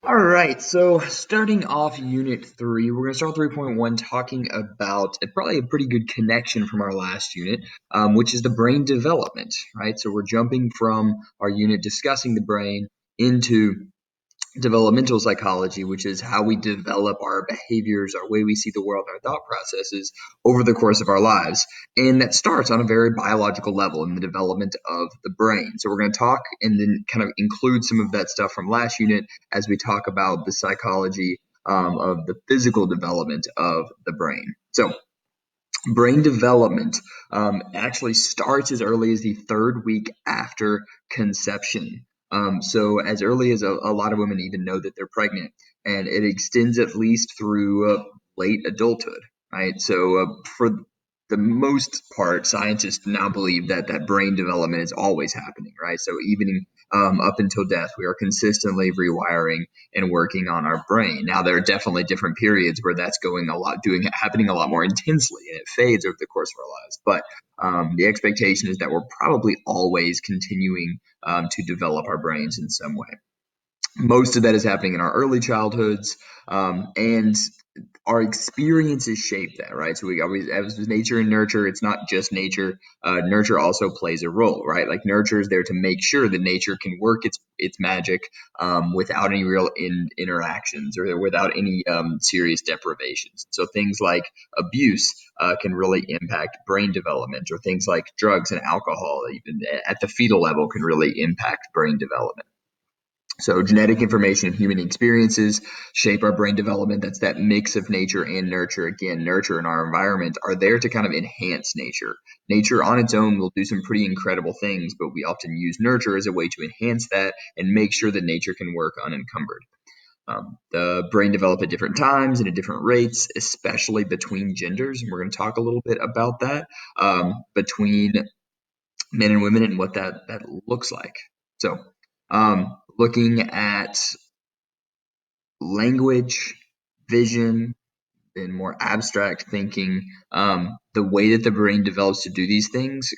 All right, so starting off Unit 3, we're going to start with 3.1 talking about probably a pretty good connection from our last unit, which is the brain development, right? So we're jumping from our unit discussing the brain into developmental psychology, which is how we develop our behaviors, our way we see the world, our thought processes over the course of our lives. And that starts on a very biological level in the development of the brain. So we're going to talk and then kind of include some of that stuff from last unit as we talk about the psychology of the physical development of the brain. So brain development actually starts as early as the third week after conception. So as early as a lot of women even know that they're pregnant, and it extends at least through late adulthood, right? So for the most part, scientists now believe that brain development is always happening, right? So even up until death, we are consistently rewiring and working on our brain. Now, there are definitely different periods where that's happening a lot more intensely, and it fades over the course of our lives. But the expectation is that we're probably always continuing to develop our brains in some way. Most of that is happening in our early childhoods, and our experiences shape that, right? So we always, as with nature and nurture, it's not just nature. Nurture also plays a role, right? Like nurture is there to make sure that nature can work its magic without any real interactions or without any serious deprivations. So things like abuse can really impact brain development, or things like drugs and alcohol, even at the fetal level, can really impact brain development. So genetic information and human experiences shape our brain development. That's that mix of nature and nurture. Again, nurture and our environment are there to kind of enhance nature. Nature on its own will do some pretty incredible things, but we often use nurture as a way to enhance that and make sure that nature can work unencumbered. The brain develop at different times and at different rates, especially between genders. And we're going to talk a little bit about that between men and women and what that looks like. So looking at language, vision, and more abstract thinking, the way that the brain develops to do these things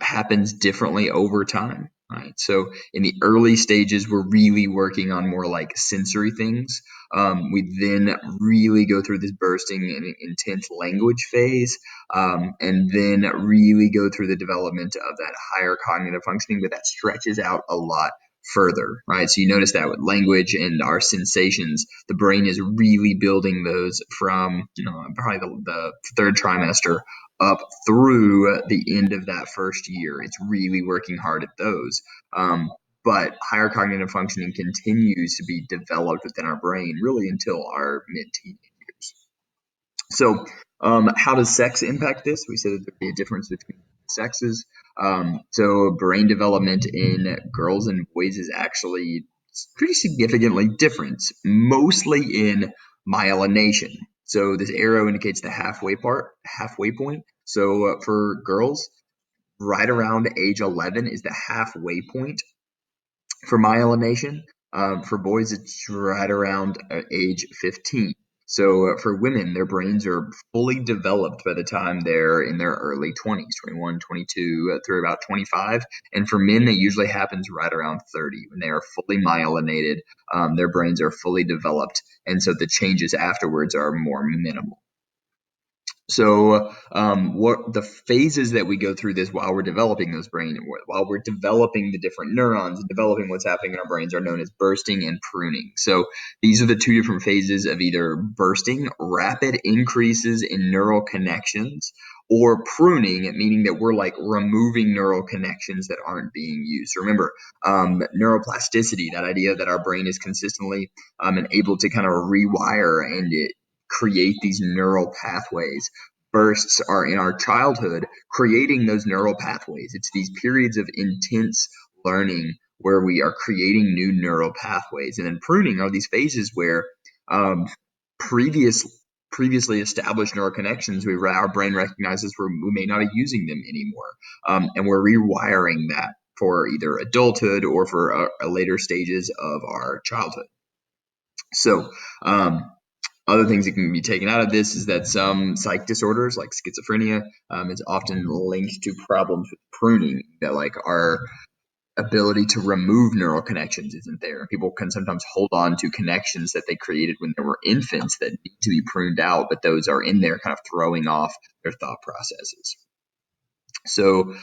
happens differently over time, right? So in the early stages, we're really working on more like sensory things. We then really go through this bursting and intense language phase, and then really go through the development of that higher cognitive functioning, but that stretches out a lot further, right? So you notice that with language and our sensations, the brain is really building those from, probably the third trimester up through the end of that first year. It's really working hard at those. But higher cognitive functioning continues to be developed within our brain really until our mid-teenage years. So, how does sex impact this? We said that there'd be a difference between sexes. So, brain development in girls and boys is actually pretty significantly different, mostly in myelination. So, this arrow indicates the halfway point. So, for girls, right around age 11 is the halfway point for myelination. For boys, it's right around age 15. So for women, their brains are fully developed by the time they're in their early 20s, 21, 22, through about 25. And for men, that usually happens right around 30 when they are fully myelinated. Their brains are fully developed. And so the changes afterwards are more minimal. So, what the phases that we go through this while we're developing those while we're developing the different neurons and developing what's happening in our brains, are known as bursting and pruning. So, these are the two different phases of either bursting, rapid increases in neural connections, or pruning, meaning that we're like removing neural connections that aren't being used. Remember, neuroplasticity, that idea that our brain is consistently and able to kind of rewire and create these neural pathways. Bursts are in our childhood creating those neural pathways. It's these periods of intense learning where we are creating new neural pathways. And then pruning are these phases where um, previous previously established neural connections, our brain recognizes we may not be using them anymore, and we're rewiring that for either adulthood or for later stages of our childhood. So, other things that can be taken out of this is that some psych disorders like schizophrenia is often linked to problems with pruning that like are ability to remove neural connections isn't there. People can sometimes hold on to connections that they created when they were infants that need to be pruned out, but those are in there kind of throwing off their thought processes. So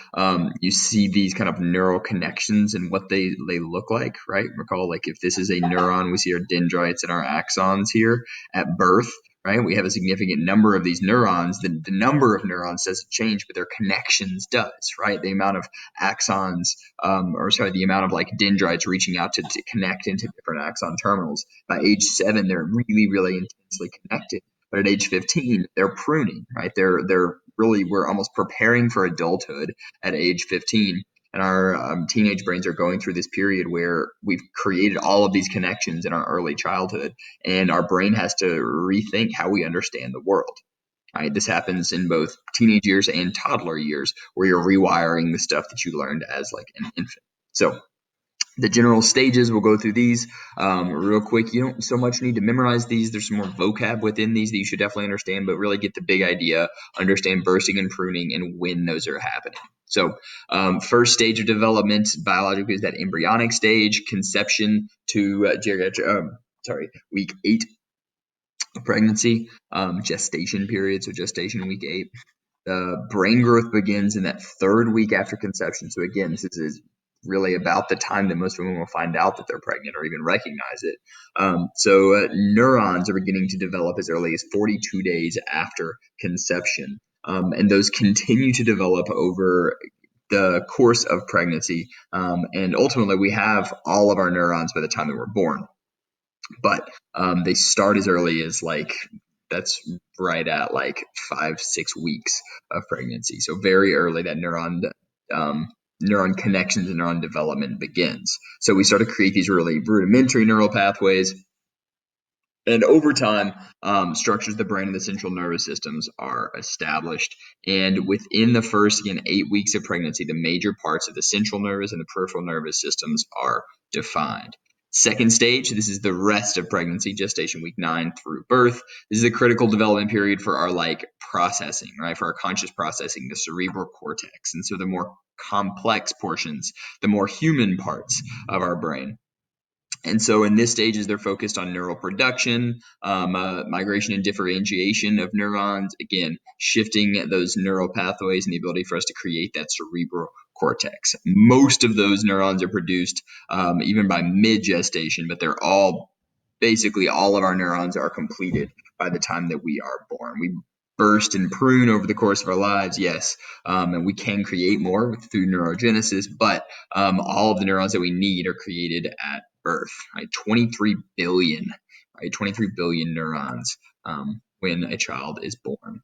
you see these kind of neural connections and what they look like, right? Recall, like if this is a neuron, we see our dendrites and our axons here at birth, right? We have a significant number of these neurons. The number of neurons doesn't change, but their connections does, right? The amount of axons, the amount of like dendrites reaching out to connect into different axon terminals. By age 7, they're really, really intensely connected. But at age 15, they're pruning, right? We're almost preparing for adulthood at age 15. And our teenage brains are going through this period where we've created all of these connections in our early childhood, and our brain has to rethink how we understand the world. Right? This happens in both teenage years and toddler years, where you're rewiring the stuff that you learned as like an infant. So the general stages, we'll go through these real quick. You don't so much need to memorize these. There's some more vocab within these that you should definitely understand, but really get the big idea, understand bursting and pruning, and when those are happening. So first stage of development biologically is that embryonic stage, conception to week 8 of pregnancy, gestation period, so gestation week 8. The brain growth begins in that 3rd week after conception. So again, this is really about the time that most women will find out that they're pregnant or even recognize it. Neurons are beginning to develop as early as 42 days after conception. And those continue to develop over the course of pregnancy. And ultimately, we have all of our neurons by the time that we're born. But they start as early as that's right at 5-6 weeks of pregnancy. So very early, that neuron connections and neuron development begins. So we start to create these really rudimentary neural pathways. And over time, structures of the brain and the central nervous systems are established. And within the first, 8 weeks of pregnancy, the major parts of the central nervous and the peripheral nervous systems are defined. Second stage, this is the rest of pregnancy, gestation week 9 through birth. This is a critical development period for our processing, right? For our conscious processing, the cerebral cortex. And so the more complex portions, the more human parts of our brain. And so in this stages, they're focused on neural production, migration and differentiation of neurons, again, shifting those neural pathways and the ability for us to create that cerebral cortex. Most of those neurons are produced even by mid-gestation, but basically all of our neurons are completed by the time that we are born. We burst and prune over the course of our lives, yes, and we can create more through neurogenesis, but all of the neurons that we need are created at birth, right? 23 billion neurons when a child is born.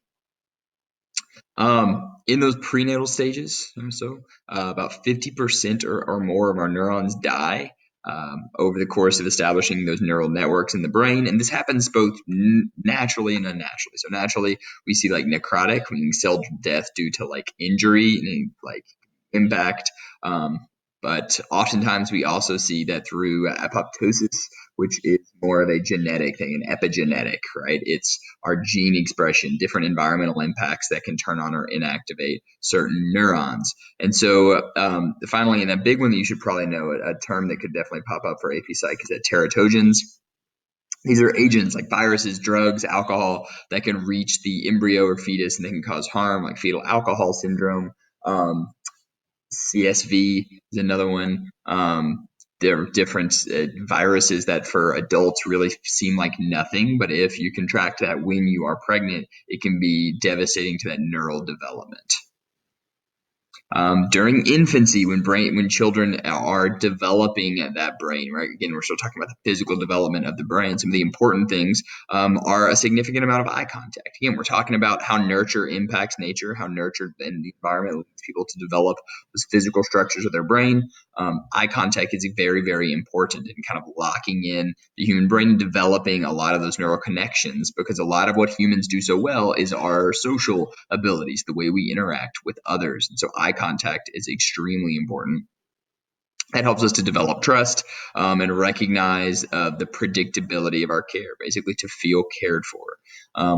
In those prenatal stages, about 50% or more of our neurons die over the course of establishing those neural networks in the brain. And this happens both naturally and unnaturally. So naturally, we see necrotic, meaning cell death due to injury and impact. But oftentimes we also see that through apoptosis, which is more of a genetic thing, an epigenetic, right? It's our gene expression, different environmental impacts that can turn on or inactivate certain neurons. And so finally, and a big one that you should probably know, a term that could definitely pop up for AP Psych is that teratogens. These are agents like viruses, drugs, alcohol that can reach the embryo or fetus and they can cause harm, like fetal alcohol syndrome. CSV is another one. There are different viruses that for adults really seem like nothing, but if you contract that when you are pregnant, it can be devastating to that neural development. During infancy, when children are developing that brain, right? Again, we're still talking about the physical development of the brain. Some of the important things are a significant amount of eye contact. Again, we're talking about how nurture impacts nature, how nurture and the environment leads people to develop those physical structures of their brain. Eye contact is very, very important in kind of locking in the human brain and developing a lot of those neural connections, because a lot of what humans do so well is our social abilities, the way we interact with others. And so eye contact is extremely important. That helps us to develop trust and recognize the predictability of our care, basically to feel cared for.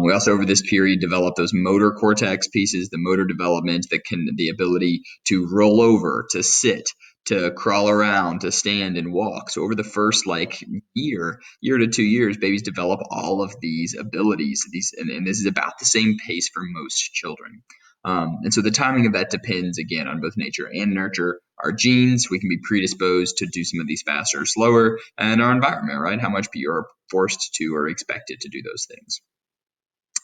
We also, over this period, develop those motor cortex pieces, the motor development, the ability to roll over, to sit, to crawl around, to stand and walk. So over the first like year to 2 years, babies develop all of these abilities. And this is about the same pace for most children. And so the timing of that depends again on both nature and nurture. Our genes, we can be predisposed to do some of these faster or slower, and our environment, right? How much you're forced to or expected to do those things.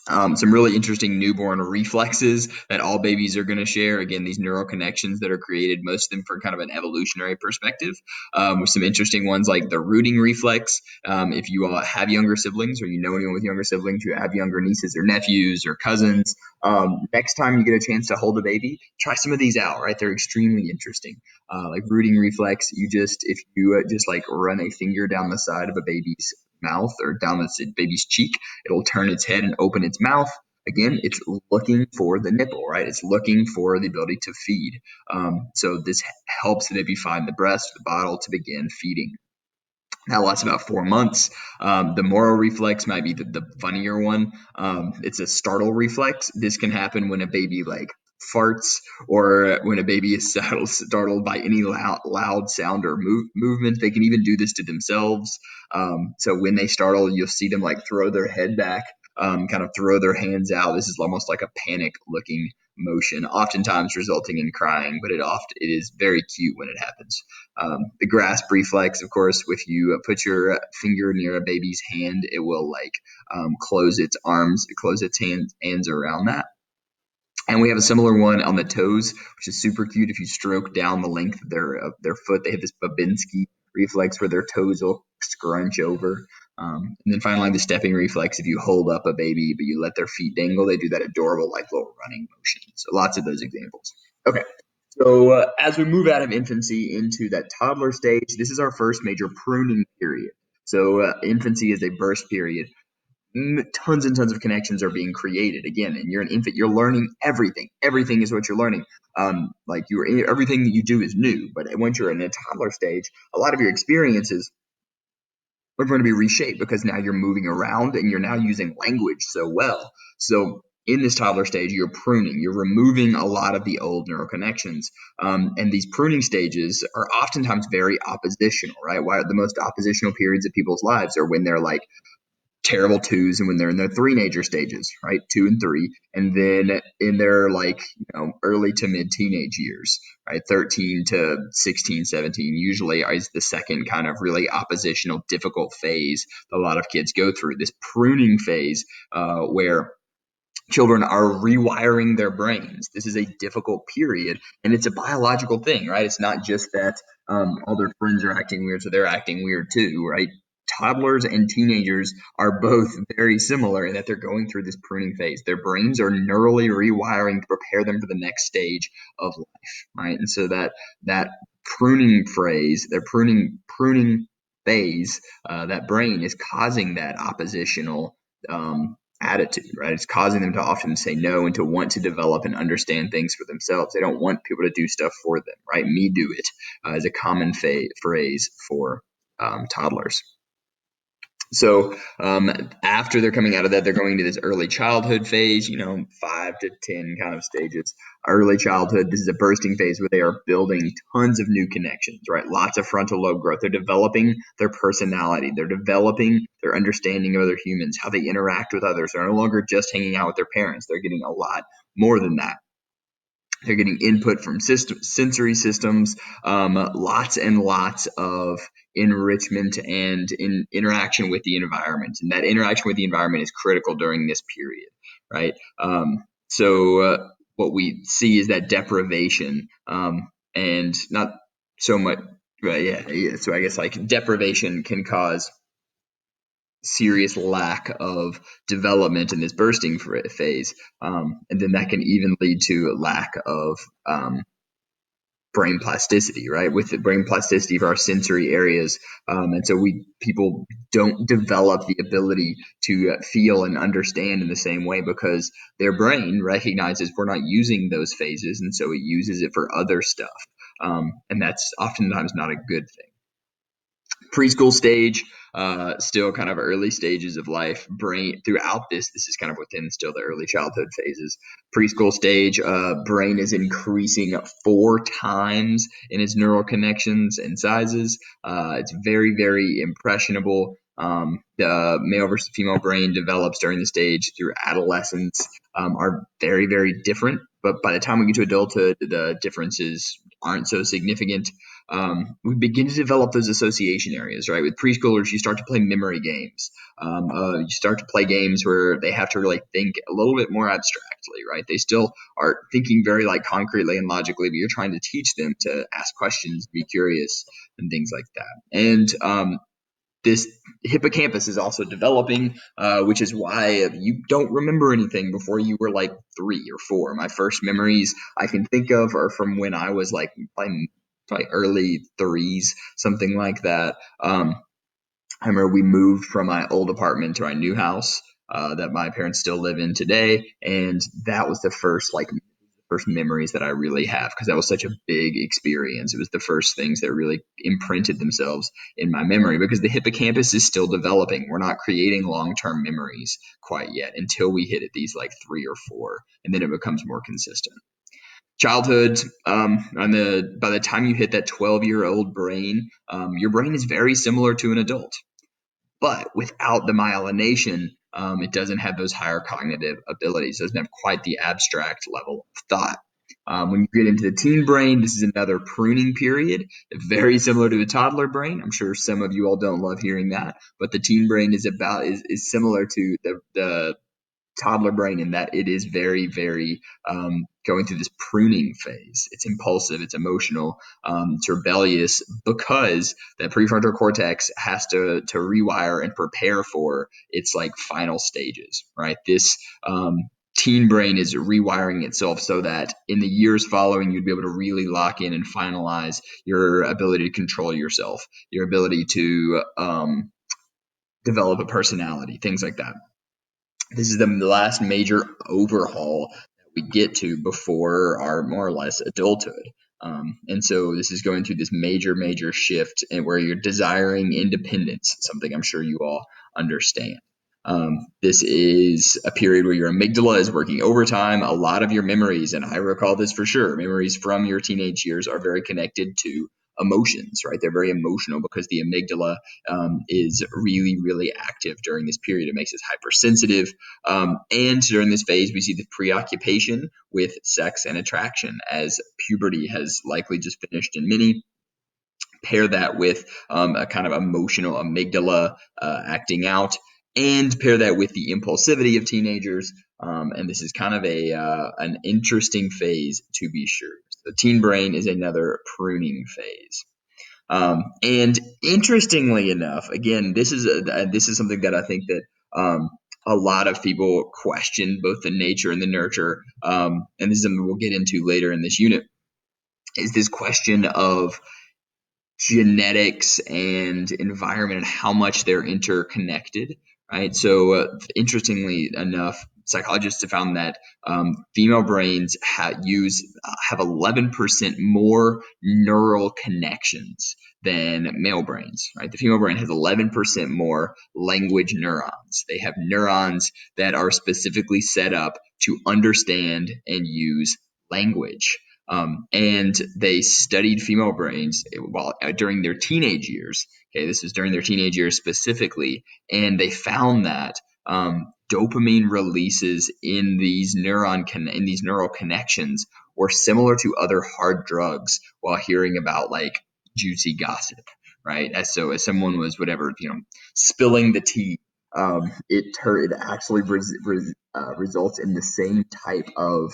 Some really interesting newborn reflexes that all babies are going to share. Again, these neural connections that are created, most of them from kind of an evolutionary perspective, with some interesting ones like the rooting reflex. If you have younger siblings or you know anyone with younger siblings, you have younger nieces or nephews or cousins, next time you get a chance to hold a baby, try some of these out, right? They're extremely interesting. Like rooting reflex, if you just like run a finger down the side of a baby's mouth or down the baby's cheek, it'll turn its head and open its mouth. Again, it's looking for the nipple, right? It's looking for the ability to feed. So this helps the baby find the breast, the bottle to begin feeding. That lasts about 4 months. The Moro reflex might be the funnier one. It's a startle reflex. This can happen when a baby like farts or when a baby is startled by any loud sound or movement. They can even do this to themselves. So when they startle, you'll see them like throw their head back, kind of throw their hands out. This is almost like a panic looking motion, oftentimes resulting in crying, but it is very cute when it happens. The grasp reflex, of course, if you put your finger near a baby's hand, it will like close its hands around that. And we have a similar one on the toes, which is super cute. If you stroke down the length of their foot, they have this Babinski reflex where their toes will scrunch over. And then finally, the stepping reflex. If you hold up a baby but you let their feet dangle, they do that adorable like little running motion. So lots of those examples. Okay. So as we move out of infancy into that toddler stage, this is our first major pruning period. So infancy is a burst period. Tons and tons of connections are being created. Again, and you're an infant, you're learning everything. Everything is what you're learning. Everything that you do is new. But once you're in a toddler stage, a lot of your experiences are going to be reshaped because now you're moving around and you're now using language so well. So in this toddler stage, you're pruning, you're removing a lot of the old neural connections. And these pruning stages are oftentimes very oppositional, right? Why the most oppositional periods of people's lives are when they're like terrible twos and when they're in their three-nager stages, right? 2 and 3. And then in their early to mid teenage years, right? 13 to 16, 17 usually is the second kind of really oppositional, difficult phase that a lot of kids go through. This pruning phase where children are rewiring their brains. This is a difficult period, and it's a biological thing, right? It's not just that all their friends are acting weird, so they're acting weird too, right? Toddlers and teenagers are both very similar in that they're going through this pruning phase. Their brains are neurally rewiring to prepare them for the next stage of life, right? And so that pruning phrase, their pruning phase, that brain is causing that oppositional attitude, right? It's causing them to often say no and to want to develop and understand things for themselves. They don't want people to do stuff for them, right? Me do it is a common phrase for toddlers. So after they're coming out of that, they're going to this early childhood phase, 5 to 10 kind of stages. Early childhood, this is a bursting phase where they are building tons of new connections, right? Lots of frontal lobe growth. They're developing their personality. They're developing their understanding of other humans, how they interact with others. They're no longer just hanging out with their parents. They're getting a lot more than that. They're getting input from sensory systems, lots and lots of enrichment and interaction with the environment. And that interaction with the environment is critical during this period, right? So what we see is that deprivation, and not so much, but yeah. So I guess like deprivation can cause serious lack of development in this bursting phase. And then that can even lead to a lack of brain plasticity, right? With the brain plasticity for our sensory areas. And so people don't develop the ability to feel and understand in the same way because their brain recognizes we're not using those phases. And so it uses it for other stuff. And that's oftentimes not a good thing. Preschool stage, still kind of early stages of life. Brain throughout this is kind of within still the early childhood phases. Preschool stage, brain is increasing 4 times in its neural connections and sizes. It's very, very impressionable. The male versus female brain develops during the stage through adolescence, are very, very different. But by the time we get to adulthood, the differences aren't so significant. We begin to develop those association areas, right? With preschoolers, you start to play memory games. You start to play games where they have to really think a little bit more abstractly, right? They still are thinking very like concretely and logically, but you're trying to teach them to ask questions, be curious, and things like that. And this hippocampus is also developing, which is why you don't remember anything before you were like 3 or 4. My first memories I can think of are from when I was like probably early threes, something like that. I remember we moved from my old apartment to my new house that my parents still live in today, and that was the first memories that I really have, because that was such a big experience. It was the first things that really imprinted themselves in my memory, because the hippocampus is still developing. We're not creating long-term memories quite yet until we hit at these like 3 or 4, and then it becomes more consistent. Childhood, by the time you hit that 12-year-old brain, your brain is very similar to an adult. But without the myelination, it doesn't have those higher cognitive abilities. It doesn't have quite the abstract level of thought. When you get into the teen brain, this is another pruning period, very similar to the toddler brain. I'm sure some of you all don't love hearing that, but the teen brain is similar to the toddler brain in that it is very, very going through this pruning phase. It's impulsive, it's emotional, it's rebellious, because that prefrontal cortex has to rewire and prepare for its like final stages, right? This teen brain is rewiring itself so that in the years following, you'd be able to really lock in and finalize your ability to control yourself, your ability to develop a personality, things like that. This is the last major overhaul that we get to before our more or less adulthood. And so this is going through this major, major shift, and where you're desiring independence, something I'm sure you all understand. This is a period where your amygdala is working overtime. A lot of your memories, and I recall this for sure, memories from your teenage years are very connected to emotions, right? They're very emotional because the amygdala is really, really active during this period. It makes us hypersensitive. And during this phase, we see the preoccupation with sex and attraction, as puberty has likely just finished in many. Pair that with a kind of emotional amygdala acting out, and pair that with the impulsivity of teenagers. And this is kind of an interesting phase, to be sure. The teen brain is another pruning phase. And interestingly enough, again, this is something that I think that a lot of people question, both the nature and the nurture. And this is something we'll get into later in this unit, is this question of genetics and environment and how much they're interconnected, right? So interestingly enough, psychologists have found that female brains have 11% more neural connections than male brains, right? The female brain has 11% more language neurons. They have neurons that are specifically set up to understand and use language. And they studied female brains during their teenage years. Okay, this was during their teenage years specifically, and they found that dopamine releases in these neural connections were similar to other hard drugs while hearing about like juicy gossip, right? As someone was spilling the tea, it actually results in the same type of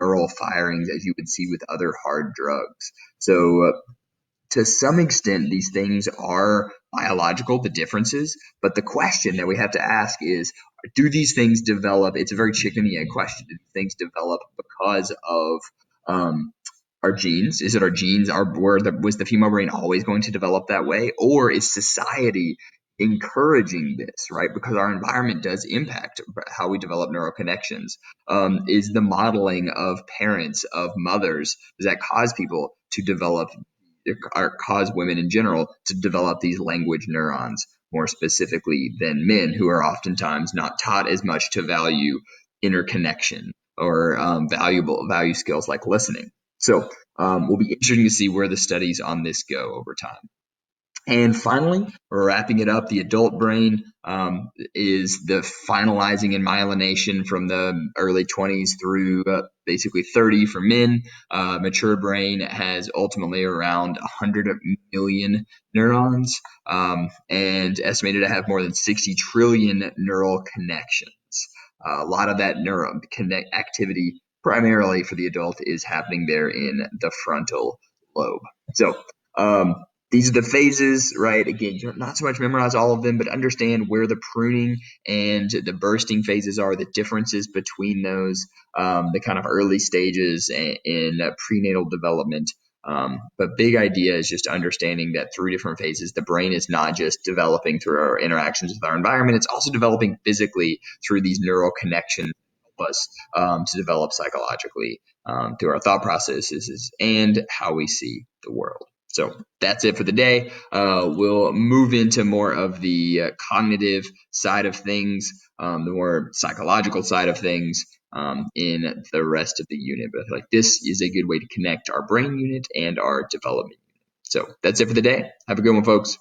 neural firings as you would see with other hard drugs. So to some extent, these things are biological, the differences, but the question that we have to ask is, do these things develop? It's a very chicken and egg question. Do these things develop because of our genes? Is it our genes was the female brain always going to develop that way? Or is society encouraging this, right? Because our environment does impact how we develop neural connections. Is the modeling of parents, of mothers, does that cause people to develop, or cause women in general to develop these language neurons? more specifically than men, who are oftentimes not taught as much to value interconnection or value skills like listening. So will be interesting to see where the studies on this go over time. And finally, wrapping it up, the adult brain is the finalizing and myelination from the early 20s through basically 30 for men. Mature brain has ultimately around 100 million neurons and estimated to have more than 60 trillion neural connections. A lot of that neural connect activity, primarily for the adult, is happening there in the frontal lobe. So these are the phases, right? Again, you don't not so much memorize all of them, but understand where the pruning and the bursting phases are, the differences between those, the kind of early stages in prenatal development. But big idea is just understanding that through different phases, the brain is not just developing through our interactions with our environment, it's also developing physically through these neural connections help us to develop psychologically through our thought processes and how we see the world. So that's it for the day. We'll move into more of the cognitive side of things, the more psychological side of things in the rest of the unit. But I feel like this is a good way to connect our brain unit and our development unit. So that's it for the day. Have a good one, folks.